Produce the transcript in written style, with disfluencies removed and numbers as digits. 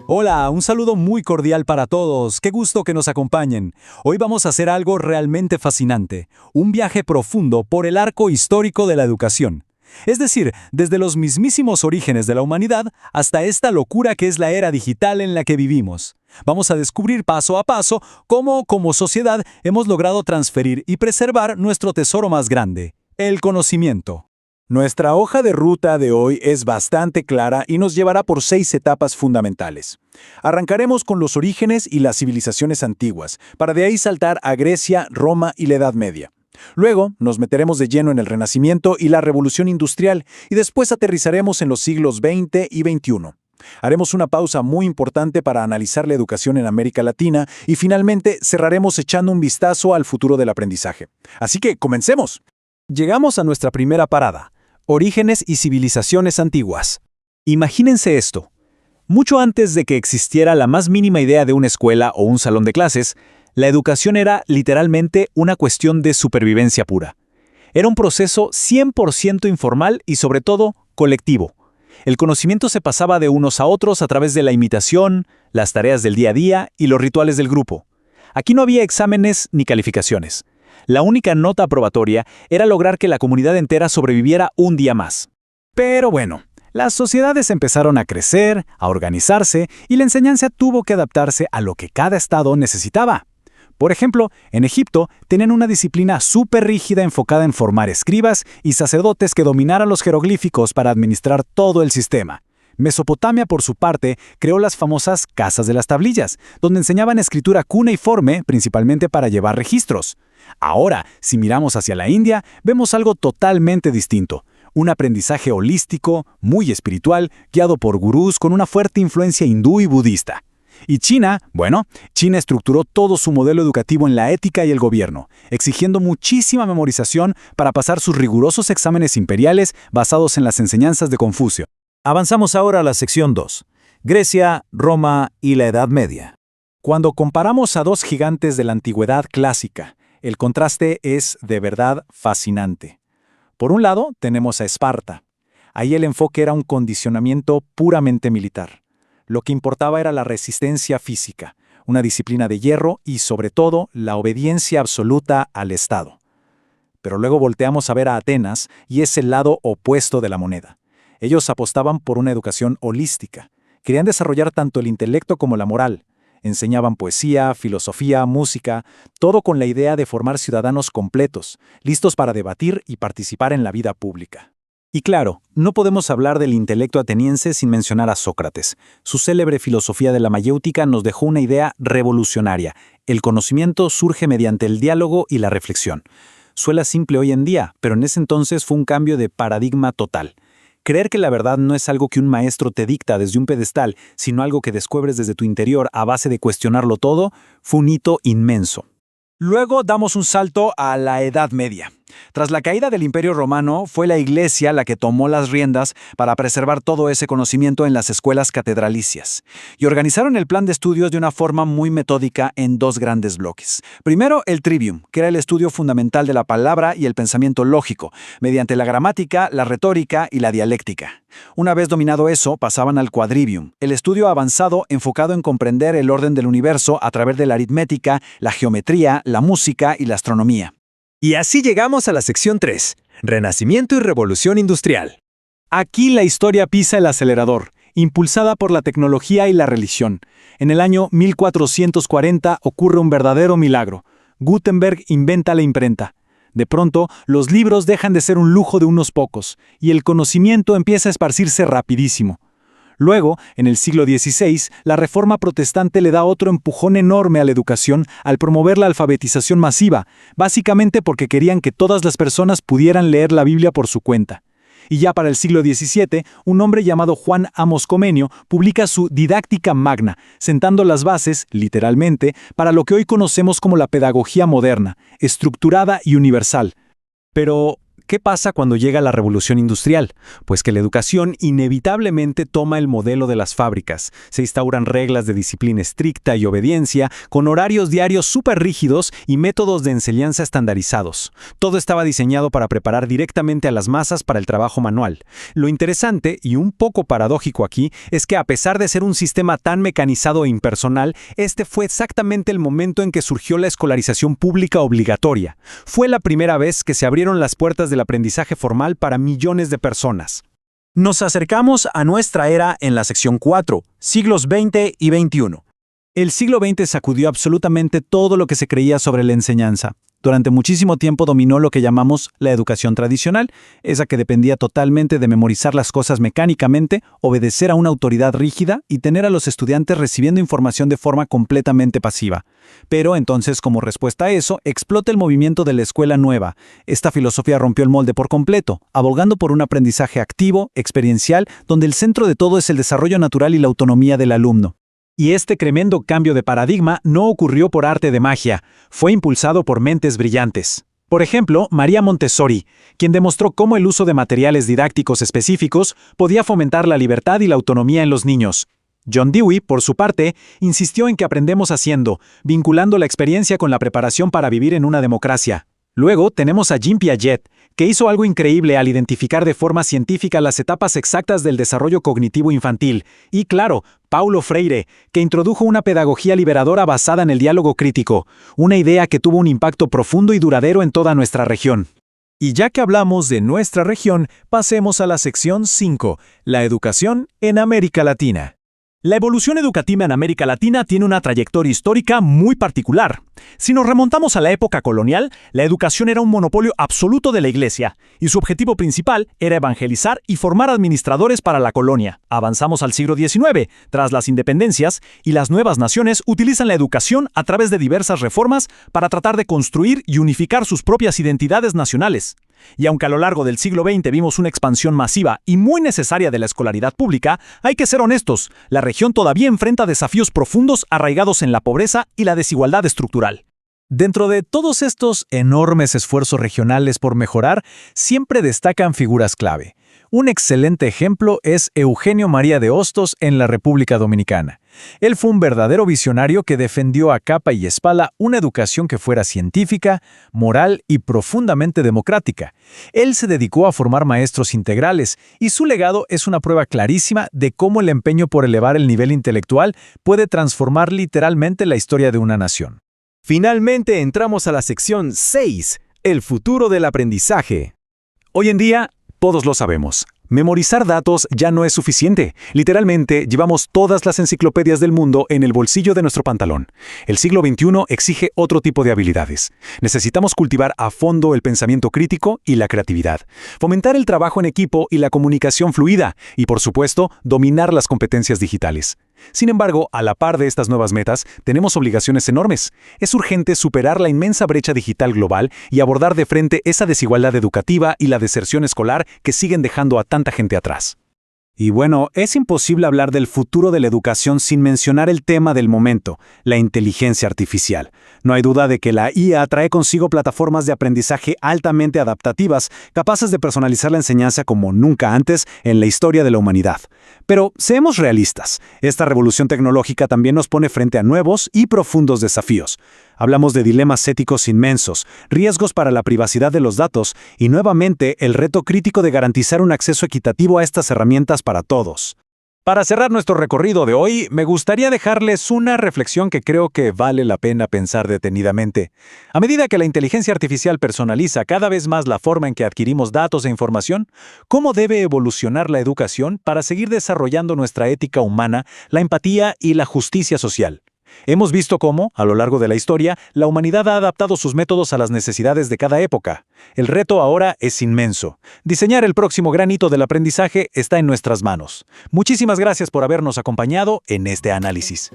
Hola, un saludo muy cordial para todos. Qué gusto que nos acompañen. Hoy vamos a hacer algo realmente fascinante, un viaje profundo por el arco histórico de la educación. Es decir, desde los mismísimos orígenes de la humanidad hasta esta locura que es la era digital en la que vivimos. Vamos a descubrir paso a paso cómo, como sociedad, hemos logrado transferir y preservar nuestro tesoro más grande, el conocimiento. Nuestra hoja de ruta de hoy es bastante clara y nos llevará por 6 etapas fundamentales. Arrancaremos con los orígenes y las civilizaciones antiguas, para de ahí saltar a Grecia, Roma y la Edad Media. Luego nos meteremos de lleno en el Renacimiento y la Revolución Industrial y después aterrizaremos en los siglos XX y XXI. Haremos una pausa muy importante para analizar la educación en América Latina y finalmente cerraremos echando un vistazo al futuro del aprendizaje. Así que, ¡comencemos! Llegamos a nuestra primera parada. Orígenes y civilizaciones antiguas. Imagínense esto. Mucho antes de que existiera la más mínima idea de una escuela o un salón de clases, la educación era literalmente una cuestión de supervivencia pura. Era un proceso 100% informal y sobre todo colectivo. El conocimiento se pasaba de unos a otros a través de la imitación, las tareas del día a día y los rituales del grupo. Aquí no había exámenes ni calificaciones. La única nota aprobatoria era lograr que la comunidad entera sobreviviera un día más. Pero bueno, las sociedades empezaron a crecer, a organizarse, y la enseñanza tuvo que adaptarse a lo que cada estado necesitaba. Por ejemplo, en Egipto tenían una disciplina súper rígida enfocada en formar escribas y sacerdotes que dominaran los jeroglíficos para administrar todo el sistema. Mesopotamia, por su parte, creó las famosas casas de las tablillas, donde enseñaban escritura cuneiforme, principalmente para llevar registros. Ahora, si miramos hacia la India, vemos algo totalmente distinto. Un aprendizaje holístico, muy espiritual, guiado por gurús con una fuerte influencia hindú y budista. Y China, China estructuró todo su modelo educativo en la ética y el gobierno, exigiendo muchísima memorización para pasar sus rigurosos exámenes imperiales basados en las enseñanzas de Confucio. Avanzamos ahora a la sección 2. Grecia, Roma y la Edad Media. Cuando comparamos a dos gigantes de la antigüedad clásica, el contraste es de verdad fascinante. Por un lado, tenemos a Esparta. Ahí el enfoque era un condicionamiento puramente militar. Lo que importaba era la resistencia física, una disciplina de hierro y, sobre todo, la obediencia absoluta al Estado. Pero luego volteamos a ver a Atenas y es el lado opuesto de la moneda. Ellos apostaban por una educación holística. Querían desarrollar tanto el intelecto como la moral. Enseñaban poesía, filosofía, música, todo con la idea de formar ciudadanos completos, listos para debatir y participar en la vida pública. Y claro, no podemos hablar del intelecto ateniense sin mencionar a Sócrates. Su célebre filosofía de la mayéutica nos dejó una idea revolucionaria. El conocimiento surge mediante el diálogo y la reflexión. Suena simple hoy en día, pero en ese entonces fue un cambio de paradigma total. Creer que la verdad no es algo que un maestro te dicta desde un pedestal, sino algo que descubres desde tu interior a base de cuestionarlo todo, fue un hito inmenso. Luego damos un salto a la Edad Media. Tras la caída del Imperio Romano, fue la Iglesia la que tomó las riendas para preservar todo ese conocimiento en las escuelas catedralicias. Y organizaron el plan de estudios de una forma muy metódica en dos grandes bloques. Primero, el trivium, que era el estudio fundamental de la palabra y el pensamiento lógico, mediante la gramática, la retórica y la dialéctica. Una vez dominado eso, pasaban al quadrivium, el estudio avanzado enfocado en comprender el orden del universo a través de la aritmética, la geometría, la música y la astronomía. Y así llegamos a la sección 3, Renacimiento y Revolución Industrial. Aquí la historia pisa el acelerador, impulsada por la tecnología y la religión. En el año 1440 ocurre un verdadero milagro. Gutenberg inventa la imprenta. De pronto, los libros dejan de ser un lujo de unos pocos, y el conocimiento empieza a esparcirse rapidísimo. Luego, en el siglo XVI, la Reforma Protestante le da otro empujón enorme a la educación al promover la alfabetización masiva, básicamente porque querían que todas las personas pudieran leer la Biblia por su cuenta. Y ya para el siglo XVII, un hombre llamado Juan Amos Comenio publica su Didáctica Magna, sentando las bases, literalmente, para lo que hoy conocemos como la pedagogía moderna, estructurada y universal. Pero, ¿qué pasa cuando llega la revolución industrial? Pues que la educación inevitablemente toma el modelo de las fábricas. Se instauran reglas de disciplina estricta y obediencia, con horarios diarios súper rígidos y métodos de enseñanza estandarizados. Todo estaba diseñado para preparar directamente a las masas para el trabajo manual. Lo interesante y un poco paradójico aquí es que a pesar de ser un sistema tan mecanizado e impersonal, este fue exactamente el momento en que surgió la escolarización pública obligatoria. Fue la primera vez que se abrieron las puertas del aprendizaje formal para millones de personas. Nos acercamos a nuestra era en la sección 4, siglos XX y XXI. El siglo XX sacudió absolutamente todo lo que se creía sobre la enseñanza. Durante muchísimo tiempo dominó lo que llamamos la educación tradicional, esa que dependía totalmente de memorizar las cosas mecánicamente, obedecer a una autoridad rígida y tener a los estudiantes recibiendo información de forma completamente pasiva. Pero entonces, como respuesta a eso, explota el movimiento de la escuela nueva. Esta filosofía rompió el molde por completo, abogando por un aprendizaje activo, experiencial, donde el centro de todo es el desarrollo natural y la autonomía del alumno. Y este tremendo cambio de paradigma no ocurrió por arte de magia, fue impulsado por mentes brillantes. Por ejemplo, María Montessori, quien demostró cómo el uso de materiales didácticos específicos podía fomentar la libertad y la autonomía en los niños. John Dewey, por su parte, insistió en que aprendemos haciendo, vinculando la experiencia con la preparación para vivir en una democracia. Luego tenemos a Jean Piaget, que hizo algo increíble al identificar de forma científica las etapas exactas del desarrollo cognitivo infantil. Y claro, Paulo Freire, que introdujo una pedagogía liberadora basada en el diálogo crítico, una idea que tuvo un impacto profundo y duradero en toda nuestra región. Y ya que hablamos de nuestra región, pasemos a la sección 5, la educación en América Latina. La evolución educativa en América Latina tiene una trayectoria histórica muy particular. Si nos remontamos a la época colonial, la educación era un monopolio absoluto de la Iglesia, y su objetivo principal era evangelizar y formar administradores para la colonia. Avanzamos al siglo XIX, tras las independencias, y las nuevas naciones utilizan la educación a través de diversas reformas para tratar de construir y unificar sus propias identidades nacionales. Y aunque a lo largo del siglo XX vimos una expansión masiva y muy necesaria de la escolaridad pública, hay que ser honestos, la región todavía enfrenta desafíos profundos arraigados en la pobreza y la desigualdad estructural. Dentro de todos estos enormes esfuerzos regionales por mejorar, siempre destacan figuras clave. Un excelente ejemplo es Eugenio María de Hostos en la República Dominicana. Él fue un verdadero visionario que defendió a capa y espalda una educación que fuera científica, moral y profundamente democrática. Él se dedicó a formar maestros integrales y su legado es una prueba clarísima de cómo el empeño por elevar el nivel intelectual puede transformar literalmente la historia de una nación. Finalmente entramos a la sección 6, el futuro del aprendizaje. Hoy en día, todos lo sabemos. Memorizar datos ya no es suficiente. Literalmente, llevamos todas las enciclopedias del mundo en el bolsillo de nuestro pantalón. El siglo XXI exige otro tipo de habilidades. Necesitamos cultivar a fondo el pensamiento crítico y la creatividad, fomentar el trabajo en equipo y la comunicación fluida, y por supuesto, dominar las competencias digitales. Sin embargo, a la par de estas nuevas metas, tenemos obligaciones enormes. Es urgente superar la inmensa brecha digital global y abordar de frente esa desigualdad educativa y la deserción escolar que siguen dejando a tanta gente atrás. Y bueno, es imposible hablar del futuro de la educación sin mencionar el tema del momento, la inteligencia artificial. No hay duda de que la IA trae consigo plataformas de aprendizaje altamente adaptativas, capaces de personalizar la enseñanza como nunca antes en la historia de la humanidad. Pero seamos realistas, esta revolución tecnológica también nos pone frente a nuevos y profundos desafíos. Hablamos de dilemas éticos inmensos, riesgos para la privacidad de los datos y nuevamente el reto crítico de garantizar un acceso equitativo a estas herramientas para todos. Para cerrar nuestro recorrido de hoy, me gustaría dejarles una reflexión que creo que vale la pena pensar detenidamente. A medida que la inteligencia artificial personaliza cada vez más la forma en que adquirimos datos e información, ¿cómo debe evolucionar la educación para seguir desarrollando nuestra ética humana, la empatía y la justicia social? Hemos visto cómo, a lo largo de la historia, la humanidad ha adaptado sus métodos a las necesidades de cada época. El reto ahora es inmenso. Diseñar el próximo gran hito del aprendizaje está en nuestras manos. Muchísimas gracias por habernos acompañado en este análisis.